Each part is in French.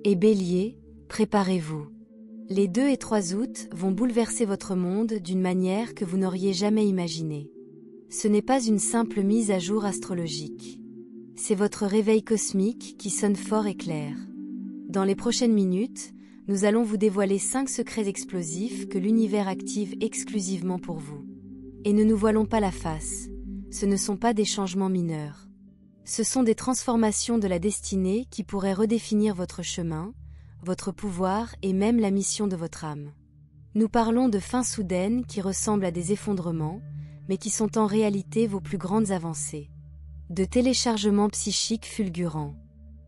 Et Bélier, préparez-vous. Les 2 et 3 août vont bouleverser votre monde d'une manière que vous n'auriez jamais imaginée. Ce n'est pas une simple mise à jour astrologique. C'est votre réveil cosmique qui sonne fort et clair. Dans les prochaines minutes, nous allons vous dévoiler 5 secrets explosifs que l'univers active exclusivement pour vous. Et ne nous voilons pas la face, ce ne sont pas des changements mineurs. Ce sont des transformations de la destinée qui pourraient redéfinir votre chemin, votre pouvoir et même la mission de votre âme. Nous parlons de fins soudaines qui ressemblent à des effondrements, mais qui sont en réalité vos plus grandes avancées. De téléchargements psychiques fulgurants.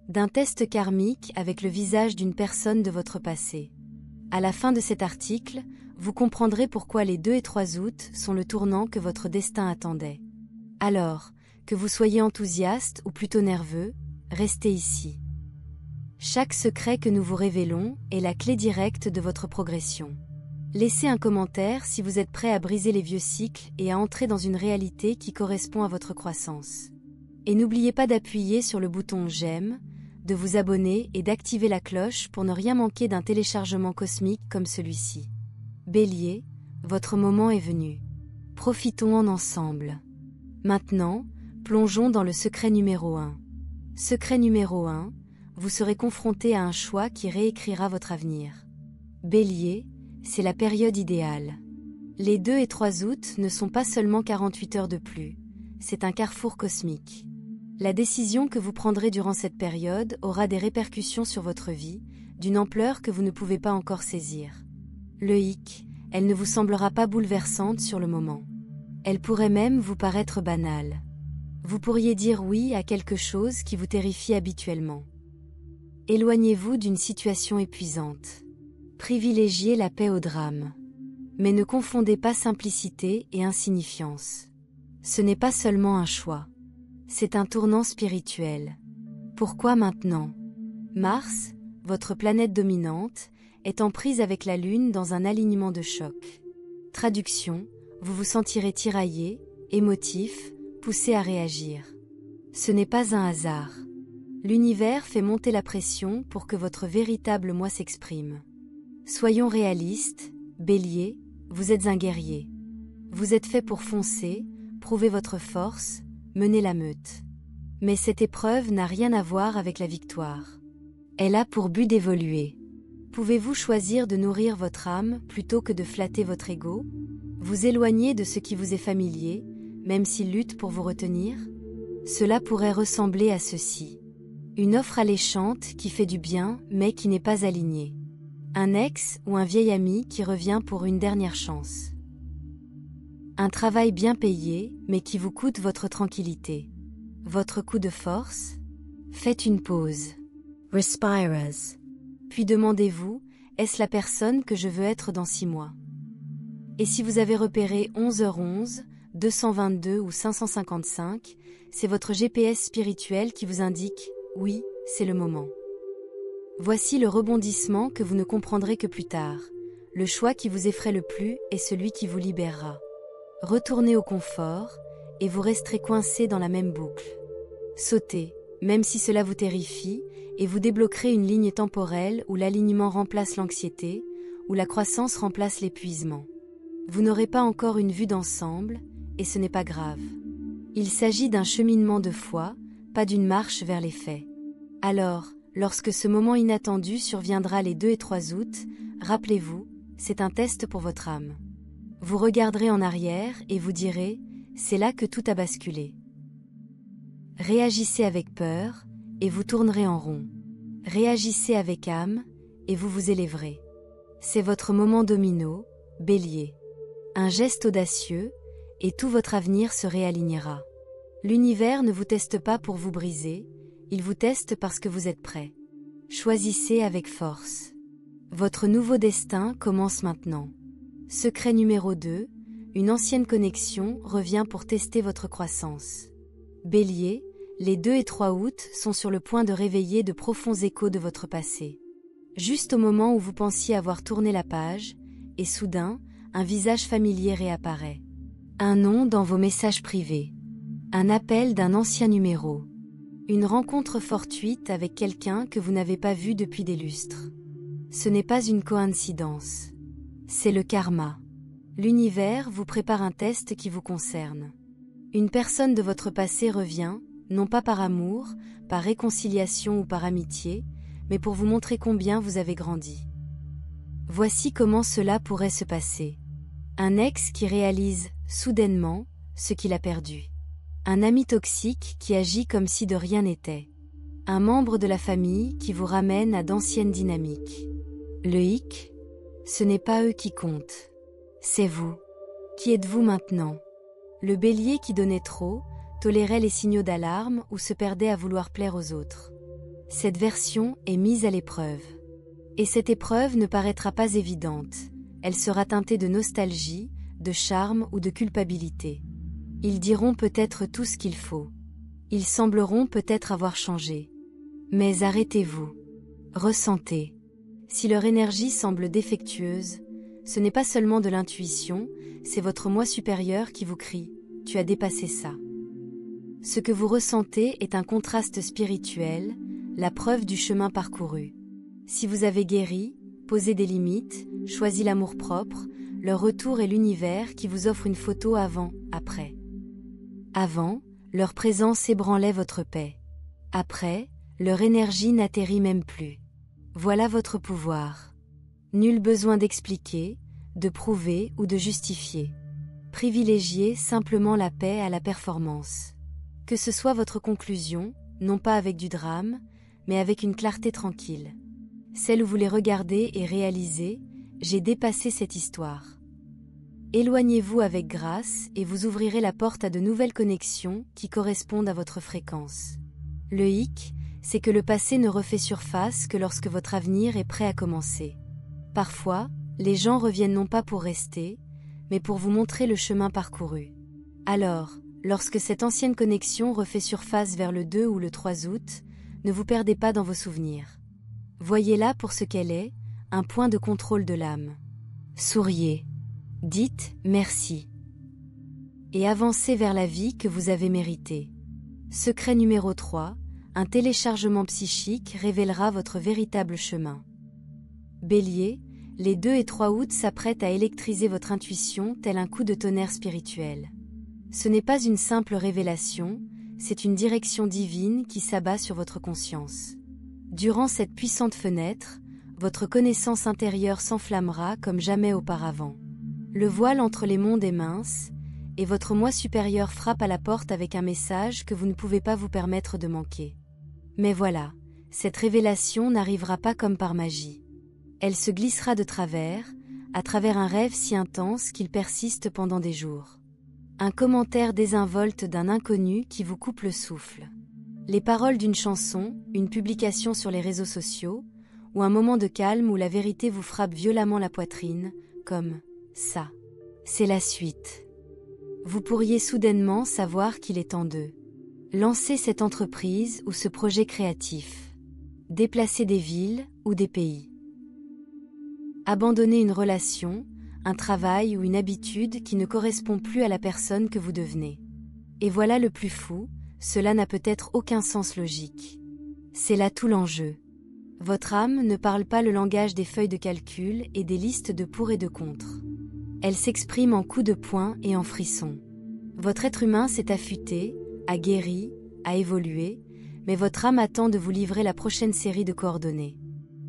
D'un test karmique avec le visage d'une personne de votre passé. À la fin de cet article, vous comprendrez pourquoi les 2 et 3 août sont le tournant que votre destin attendait. Alors, que vous soyez enthousiaste ou plutôt nerveux, restez ici. Chaque secret que nous vous révélons est la clé directe de votre progression. Laissez un commentaire si vous êtes prêt à briser les vieux cycles et à entrer dans une réalité qui correspond à votre croissance. Et n'oubliez pas d'appuyer sur le bouton « J'aime », de vous abonner et d'activer la cloche pour ne rien manquer d'un téléchargement cosmique comme celui-ci. Bélier, votre moment est venu. Profitons-en ensemble. Maintenant, plongeons dans le secret numéro 1. Secret numéro 1, vous serez confronté à un choix qui réécrira votre avenir. Bélier, c'est la période idéale. Les 2 et 3 août ne sont pas seulement 48 heures de plus, c'est un carrefour cosmique. La décision que vous prendrez durant cette période aura des répercussions sur votre vie, d'une ampleur que vous ne pouvez pas encore saisir. Le hic, elle ne vous semblera pas bouleversante sur le moment. Elle pourrait même vous paraître banale. Vous pourriez dire oui à quelque chose qui vous terrifie habituellement. Éloignez-vous d'une situation épuisante. Privilégiez la paix au drame. Mais ne confondez pas simplicité et insignifiance. Ce n'est pas seulement un choix. C'est un tournant spirituel. Pourquoi maintenant? Mars, votre planète dominante, est en prise avec la Lune dans un alignement de choc. Traduction, vous vous sentirez tiraillé, émotif, poussé à réagir. Ce n'est pas un hasard. L'univers fait monter la pression pour que votre véritable moi s'exprime. Soyons réalistes, Bélier, vous êtes un guerrier. Vous êtes fait pour foncer, prouver votre force, mener la meute. Mais cette épreuve n'a rien à voir avec la victoire. Elle a pour but d'évoluer. Pouvez-vous choisir de nourrir votre âme plutôt que de flatter votre ego? Vous éloigner de ce qui vous est familier, même s'il lutte pour vous retenir? Cela pourrait ressembler à ceci. Une offre alléchante qui fait du bien mais qui n'est pas alignée. Un ex ou un vieil ami qui revient pour une dernière chance. Un travail bien payé, mais qui vous coûte votre tranquillité. Votre coup de force? Faites une pause. Respirez. Puis demandez-vous, est-ce la personne que je veux être dans 6 mois? Et si vous avez repéré 11h11, 222 ou 555, c'est votre GPS spirituel qui vous indique, oui, c'est le moment. Voici le rebondissement que vous ne comprendrez que plus tard. Le choix qui vous effraie le plus est celui qui vous libérera. Retournez au confort, et vous resterez coincé dans la même boucle. Sautez, même si cela vous terrifie, et vous débloquerez une ligne temporelle où l'alignement remplace l'anxiété, où la croissance remplace l'épuisement. Vous n'aurez pas encore une vue d'ensemble, et ce n'est pas grave. Il s'agit d'un cheminement de foi, pas d'une marche vers les faits. Alors, lorsque ce moment inattendu surviendra les 2 et 3 août, rappelez-vous, c'est un test pour votre âme. Vous regarderez en arrière et vous direz, c'est là que tout a basculé. Réagissez avec peur, et vous tournerez en rond. Réagissez avec âme, et vous vous élèverez. C'est votre moment domino, Bélier. Un geste audacieux, et tout votre avenir se réalignera. L'univers ne vous teste pas pour vous briser, il vous teste parce que vous êtes prêt. Choisissez avec force. Votre nouveau destin commence maintenant. Secret numéro 2, une ancienne connexion revient pour tester votre croissance. Bélier, les 2 et 3 août sont sur le point de réveiller de profonds échos de votre passé. Juste au moment où vous pensiez avoir tourné la page, et soudain, un visage familier réapparaît. Un nom dans vos messages privés. Un appel d'un ancien numéro. Une rencontre fortuite avec quelqu'un que vous n'avez pas vu depuis des lustres. Ce n'est pas une coïncidence. C'est le karma. L'univers vous prépare un test qui vous concerne. Une personne de votre passé revient, non pas par amour, par réconciliation ou par amitié, mais pour vous montrer combien vous avez grandi. Voici comment cela pourrait se passer. Un ex qui réalise, soudainement, ce qu'il a perdu. Un ami toxique qui agit comme si de rien n'était. Un membre de la famille qui vous ramène à d'anciennes dynamiques. Le hic, ce n'est pas eux qui comptent. C'est vous. Qui êtes-vous maintenant? Le bélier qui donnait trop, tolérait les signaux d'alarme ou se perdait à vouloir plaire aux autres. Cette version est mise à l'épreuve. Et cette épreuve ne paraîtra pas évidente. Elle sera teintée de nostalgie, de charme ou de culpabilité. Ils diront peut-être tout ce qu'il faut. Ils sembleront peut-être avoir changé. Mais arrêtez-vous. Ressentez. Si leur énergie semble défectueuse, ce n'est pas seulement de l'intuition, c'est votre moi supérieur qui vous crie « Tu as dépassé ça ». Ce que vous ressentez est un contraste spirituel, la preuve du chemin parcouru. Si vous avez guéri, posé des limites, choisi l'amour-propre, leur retour est l'univers qui vous offre une photo avant, après. Avant, leur présence ébranlait votre paix. Après, leur énergie n'atterrit même plus. Voilà votre pouvoir. Nul besoin d'expliquer, de prouver ou de justifier. Privilégiez simplement la paix à la performance. Que ce soit votre conclusion, non pas avec du drame, mais avec une clarté tranquille. Celle où vous les regardez et réalisez « J'ai dépassé cette histoire ». Éloignez-vous avec grâce et vous ouvrirez la porte à de nouvelles connexions qui correspondent à votre fréquence. Le hic, c'est que le passé ne refait surface que lorsque votre avenir est prêt à commencer. Parfois, les gens reviennent non pas pour rester, mais pour vous montrer le chemin parcouru. Alors, lorsque cette ancienne connexion refait surface vers le 2 ou le 3 août, ne vous perdez pas dans vos souvenirs. Voyez-la pour ce qu'elle est, un point de contrôle de l'âme. Souriez. Dites « merci » et avancez vers la vie que vous avez méritée. Secret numéro 3, un téléchargement psychique révélera votre véritable chemin. Bélier, les 2 et 3 août s'apprêtent à électriser votre intuition tel un coup de tonnerre spirituel. Ce n'est pas une simple révélation, c'est une direction divine qui s'abat sur votre conscience. Durant cette puissante fenêtre, votre connaissance intérieure s'enflammera comme jamais auparavant. Le voile entre les mondes est mince, et votre moi supérieur frappe à la porte avec un message que vous ne pouvez pas vous permettre de manquer. Mais voilà, cette révélation n'arrivera pas comme par magie. Elle se glissera de travers, à travers un rêve si intense qu'il persiste pendant des jours. Un commentaire désinvolte d'un inconnu qui vous coupe le souffle. Les paroles d'une chanson, une publication sur les réseaux sociaux, ou un moment de calme où la vérité vous frappe violemment la poitrine, comme « ça ». C'est la suite. Vous pourriez soudainement savoir qu'il est temps de lancer cette entreprise ou ce projet créatif, déplacer des villes ou des pays, abandonner une relation, un travail ou une habitude qui ne correspond plus à la personne que vous devenez. Et voilà le plus fou, cela n'a peut-être aucun sens logique. C'est là tout l'enjeu. Votre âme ne parle pas le langage des feuilles de calcul et des listes de pour et de contre. Elle s'exprime en coups de poing et en frissons. Votre être humain s'est affûté, a guéri, a évolué, mais votre âme attend de vous livrer la prochaine série de coordonnées.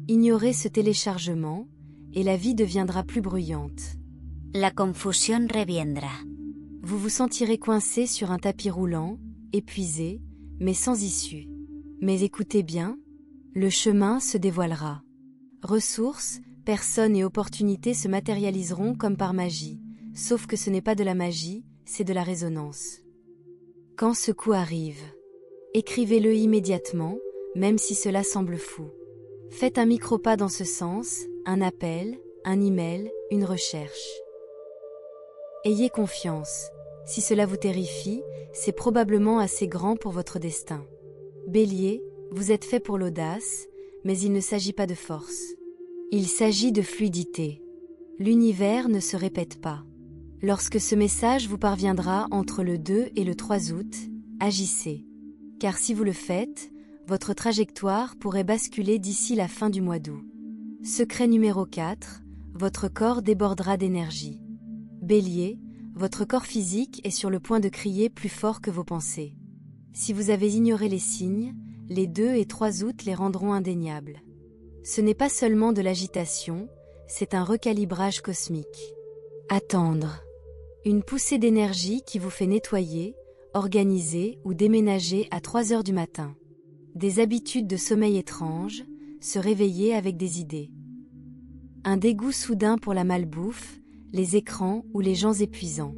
Ignorez ce téléchargement, et la vie deviendra plus bruyante. La confusión reviendra. Vous vous sentirez coincé sur un tapis roulant, épuisé, mais sans issue. Mais écoutez bien, le chemin se dévoilera. Ressources, personnes et opportunités se matérialiseront comme par magie, sauf que ce n'est pas de la magie, c'est de la résonance. Quand ce coup arrive, écrivez-le immédiatement, même si cela semble fou. Faites un micro-pas dans ce sens, un appel, un email, une recherche. Ayez confiance. Si cela vous terrifie, c'est probablement assez grand pour votre destin. Bélier, vous êtes fait pour l'audace, mais il ne s'agit pas de force. Il s'agit de fluidité. L'univers ne se répète pas. Lorsque ce message vous parviendra entre le 2 et le 3 août, agissez. car si vous le faites, votre trajectoire pourrait basculer d'ici la fin du mois d'août. Secret numéro 4, votre corps débordera d'énergie. Bélier, votre corps physique est sur le point de crier plus fort que vos pensées. Si vous avez ignoré les signes, les 2 et 3 août les rendront indéniables. Ce n'est pas seulement de l'agitation, c'est un recalibrage cosmique. Attendre. Une poussée d'énergie qui vous fait nettoyer, organiser ou déménager à 3 heures du matin. Des habitudes de sommeil étranges, se réveiller avec des idées. Un dégoût soudain pour la malbouffe, les écrans ou les gens épuisants.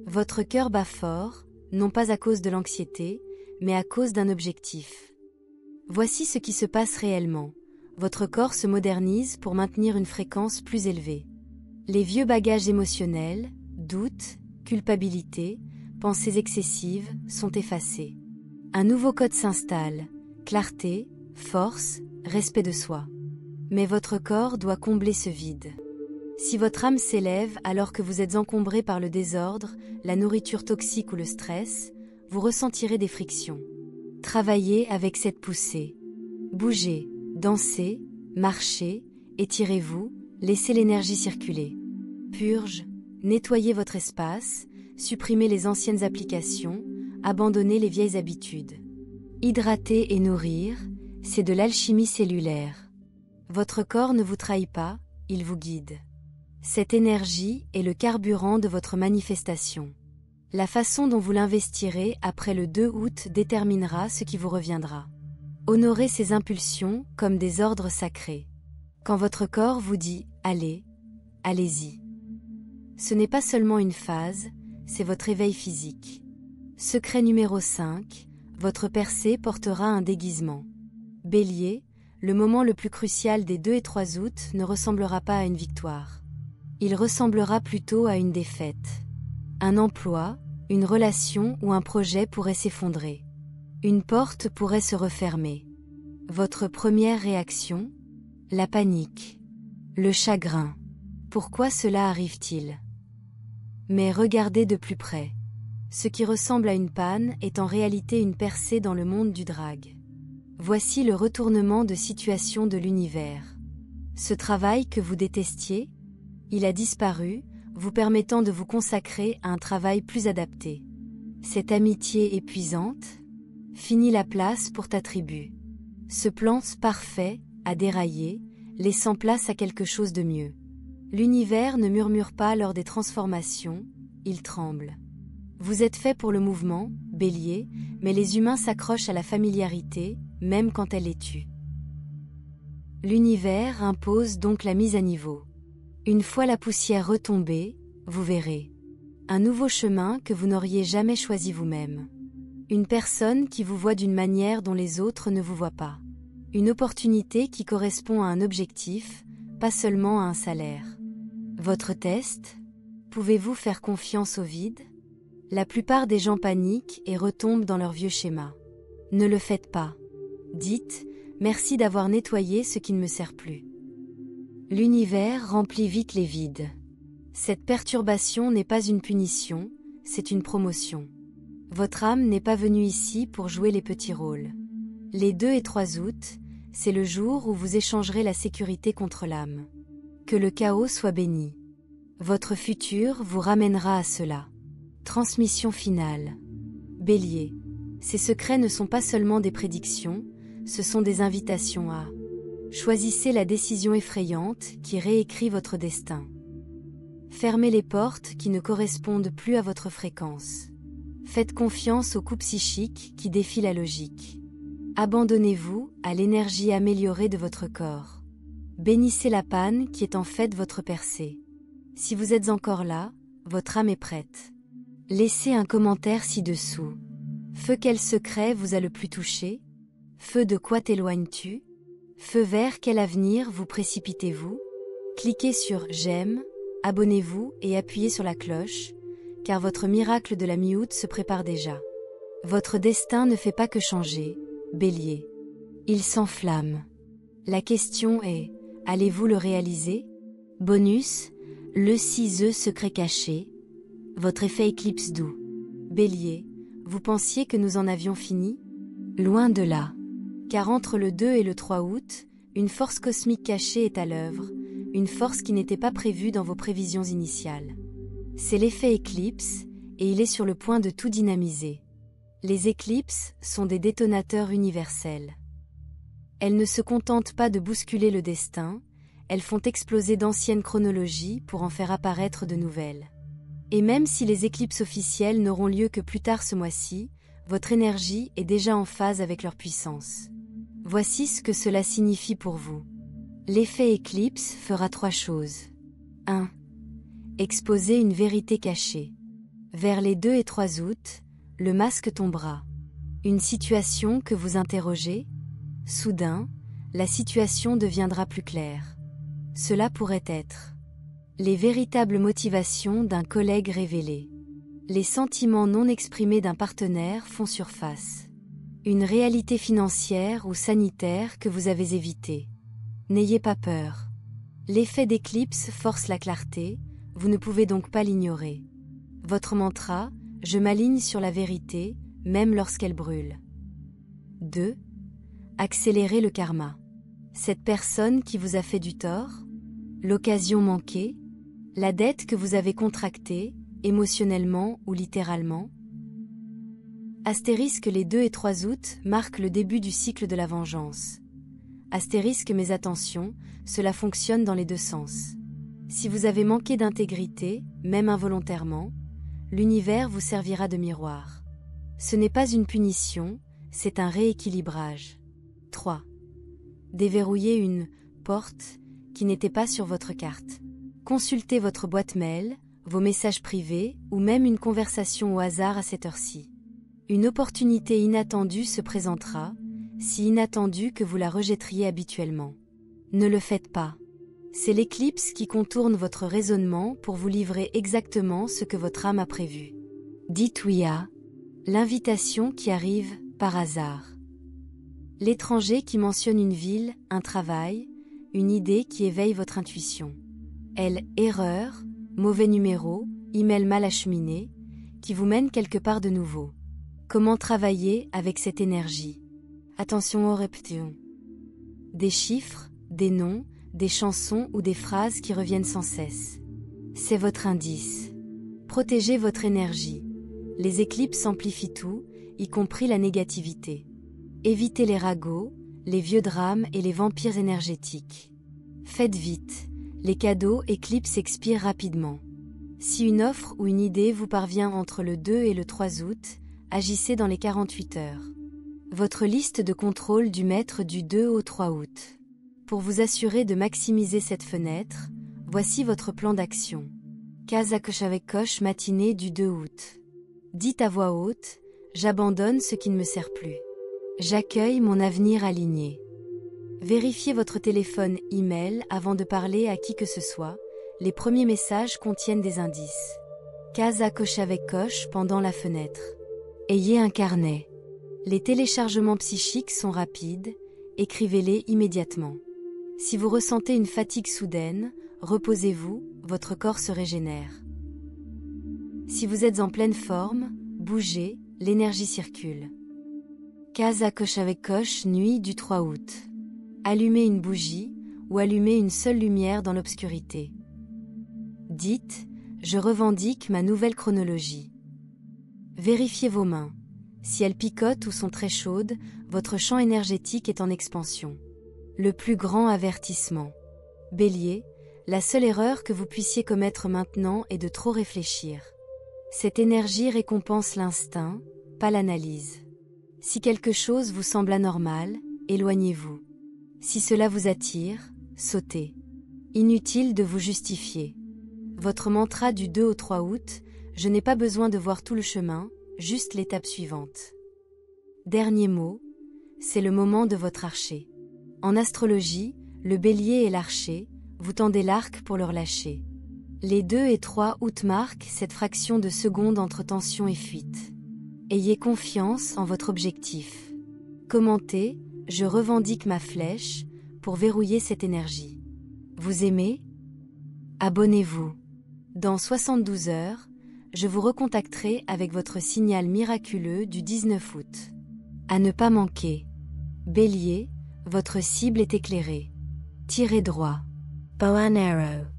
Votre cœur bat fort, non pas à cause de l'anxiété, mais à cause d'un objectif. Voici ce qui se passe réellement. Votre corps se modernise pour maintenir une fréquence plus élevée. Les vieux bagages émotionnels, doutes, culpabilité, pensées excessives, sont effacés. Un nouveau code s'installe, clarté, force, respect de soi. Mais votre corps doit combler ce vide. Si votre âme s'élève alors que vous êtes encombré par le désordre, la nourriture toxique ou le stress, vous ressentirez des frictions. Travaillez avec cette poussée. Bougez, dansez, marchez, étirez-vous, laissez l'énergie circuler. Purge, nettoyez votre espace, supprimez les anciennes applications, abandonnez les vieilles habitudes. Hydrater et nourrir, c'est de l'alchimie cellulaire. Votre corps ne vous trahit pas, il vous guide. Cette énergie est le carburant de votre manifestation. La façon dont vous l'investirez après le 2 août déterminera ce qui vous reviendra. Honorez ces impulsions comme des ordres sacrés. Quand votre corps vous dit « allez », allez-y. Ce n'est pas seulement une phase, c'est votre éveil physique. Secret numéro 5, votre percée portera un déguisement. Bélier, le moment le plus crucial des 2 et 3 août ne ressemblera pas à une victoire. Il ressemblera plutôt à une défaite. Un emploi, une relation ou un projet pourrait s'effondrer. Une porte pourrait se refermer. Votre première réaction? La panique. Le chagrin. Pourquoi cela arrive-t-il? Mais regardez de plus près. Ce qui ressemble à une panne est en réalité une percée dans le monde du drag. Voici le retournement de situation de l'univers. Ce travail que vous détestiez, il a disparu, vous permettant de vous consacrer à un travail plus adapté. Cette amitié épuisante, finis la place pour ta tribu. Ce plan parfait a déraillé, laissant place à quelque chose de mieux. L'univers ne murmure pas lors des transformations, il tremble. Vous êtes fait pour le mouvement, Bélier, mais les humains s'accrochent à la familiarité, même quand elle les tue. L'univers impose donc la mise à niveau. Une fois la poussière retombée, vous verrez. Un nouveau chemin que vous n'auriez jamais choisi vous-même. Une personne qui vous voit d'une manière dont les autres ne vous voient pas. Une opportunité qui correspond à un objectif, pas seulement à un salaire. Votre test? Pouvez-vous faire confiance au vide? La plupart des gens paniquent et retombent dans leur vieux schéma. Ne le faites pas. Dites, merci d'avoir nettoyé ce qui ne me sert plus. L'univers remplit vite les vides. Cette perturbation n'est pas une punition, c'est une promotion. Votre âme n'est pas venue ici pour jouer les petits rôles. Les 2 et 3 août, c'est le jour où vous échangerez la sécurité contre l'âme. Que le chaos soit béni. Votre futur vous ramènera à cela. Transmission finale. Bélier. Ces secrets ne sont pas seulement des prédictions, ce sont des invitations à... Choisissez la décision effrayante qui réécrit votre destin. Fermez les portes qui ne correspondent plus à votre fréquence. Faites confiance aux coups psychiques qui défient la logique. Abandonnez-vous à l'énergie améliorée de votre corps. Bénissez la panne qui est en fait votre percée. Si vous êtes encore là, votre âme est prête. Laissez un commentaire ci-dessous. Feu, quel secret vous a le plus touché? Feu, de quoi t'éloignes-tu? Feu vert, quel avenir vous précipitez-vous? Cliquez sur j'aime, abonnez-vous et appuyez sur la cloche, car votre miracle de la mi-août se prépare déjà. Votre destin ne fait pas que changer, Bélier. Il s'enflamme. La question est, allez-vous le réaliser? Bonus, le 6e secret caché. Votre effet éclipse doux. Bélier, vous pensiez que nous en avions fini? Loin de là. Car entre le 2 et le 3 août, une force cosmique cachée est à l'œuvre, une force qui n'était pas prévue dans vos prévisions initiales. C'est l'effet éclipse, et il est sur le point de tout dynamiser. Les éclipses sont des détonateurs universels. Elles ne se contentent pas de bousculer le destin, elles font exploser d'anciennes chronologies pour en faire apparaître de nouvelles. Et même si les éclipses officielles n'auront lieu que plus tard ce mois-ci, votre énergie est déjà en phase avec leur puissance. Voici ce que cela signifie pour vous. L'effet éclipse fera 3 choses. 1. Exposer une vérité cachée. Vers les 2 et 3 août, le masque tombera. Une situation que vous interrogez? Soudain, la situation deviendra plus claire. Cela pourrait être les véritables motivations d'un collègue révélé. Les sentiments non exprimés d'un partenaire font surface. Une réalité financière ou sanitaire que vous avez évitée. N'ayez pas peur. L'effet d'éclipse force la clarté, vous ne pouvez donc pas l'ignorer. Votre mantra, je m'aligne sur la vérité, même lorsqu'elle brûle. 2. Accélérer le karma. Cette personne qui vous a fait du tort? L'occasion manquée? La dette que vous avez contractée, émotionnellement ou littéralement? Astérisque les 2 et 3 août marquent le début du cycle de la vengeance. Astérisque mais attention, cela fonctionne dans les 2 sens. Si vous avez manqué d'intégrité, même involontairement, l'univers vous servira de miroir. Ce n'est pas une punition, c'est un rééquilibrage. 3. Déverrouiller une porte qui n'était pas sur votre carte. Consultez votre boîte mail, vos messages privés ou même une conversation au hasard à cette heure-ci. Une opportunité inattendue se présentera, si inattendue que vous la rejetteriez habituellement. Ne le faites pas. C'est l'éclipse qui contourne votre raisonnement pour vous livrer exactement ce que votre âme a prévu. Dites oui à l'invitation qui arrive par hasard. L'étranger qui mentionne une ville, un travail, une idée qui éveille votre intuition. Erreur, mauvais numéro, email mal acheminé, qui vous mène quelque part de nouveau. Comment travailler avec cette énergie? Attention aux répétitions. Des chiffres, des noms, des chansons ou des phrases qui reviennent sans cesse. C'est votre indice. Protégez votre énergie. Les éclipses amplifient tout, y compris la négativité. Évitez les ragots, les vieux drames et les vampires énergétiques. Faites vite, les cadeaux éclipses expirent rapidement. Si une offre ou une idée vous parvient entre le 2 et le 3 août, agissez dans les 48 heures. Votre liste de contrôle du maître du 2 au 3 août. Pour vous assurer de maximiser cette fenêtre, voici votre plan d'action. Case à coche avec coche matinée du 2 août. Dites à voix haute, j'abandonne ce qui ne me sert plus. J'accueille mon avenir aligné. Vérifiez votre téléphone email avant de parler à qui que ce soit, les premiers messages contiennent des indices. Case à coche avec coche pendant la fenêtre. Ayez un carnet. Les téléchargements psychiques sont rapides, écrivez-les immédiatement. Si vous ressentez une fatigue soudaine, reposez-vous, votre corps se régénère. Si vous êtes en pleine forme, bougez, l'énergie circule. Case à coche avec coche nuit du 3 août. Allumez une bougie ou allumez une seule lumière dans l'obscurité. Dites, je revendique ma nouvelle chronologie. Vérifiez vos mains. Si elles picotent ou sont très chaudes, votre champ énergétique est en expansion. Le plus grand avertissement. Bélier, la seule erreur que vous puissiez commettre maintenant est de trop réfléchir. Cette énergie récompense l'instinct, pas l'analyse. Si quelque chose vous semble anormal, éloignez-vous. Si cela vous attire, sautez. Inutile de vous justifier. Votre mantra du 2 au 3 août, je n'ai pas besoin de voir tout le chemin, juste l'étape suivante. Dernier mot, c'est le moment de votre archer. En astrologie, le bélier et l'archer, vous tendez l'arc pour le relâcher. Les 2 et 3 août marquent cette fraction de seconde entre tension et fuite. Ayez confiance en votre objectif. Commentez, je revendique ma flèche, pour verrouiller cette énergie. Vous aimez? Abonnez-vous. Dans 72 heures, je vous recontacterai avec votre signal miraculeux du 19 août. À ne pas manquer. Bélier, votre cible est éclairée. Tirez droit. Bow and arrow.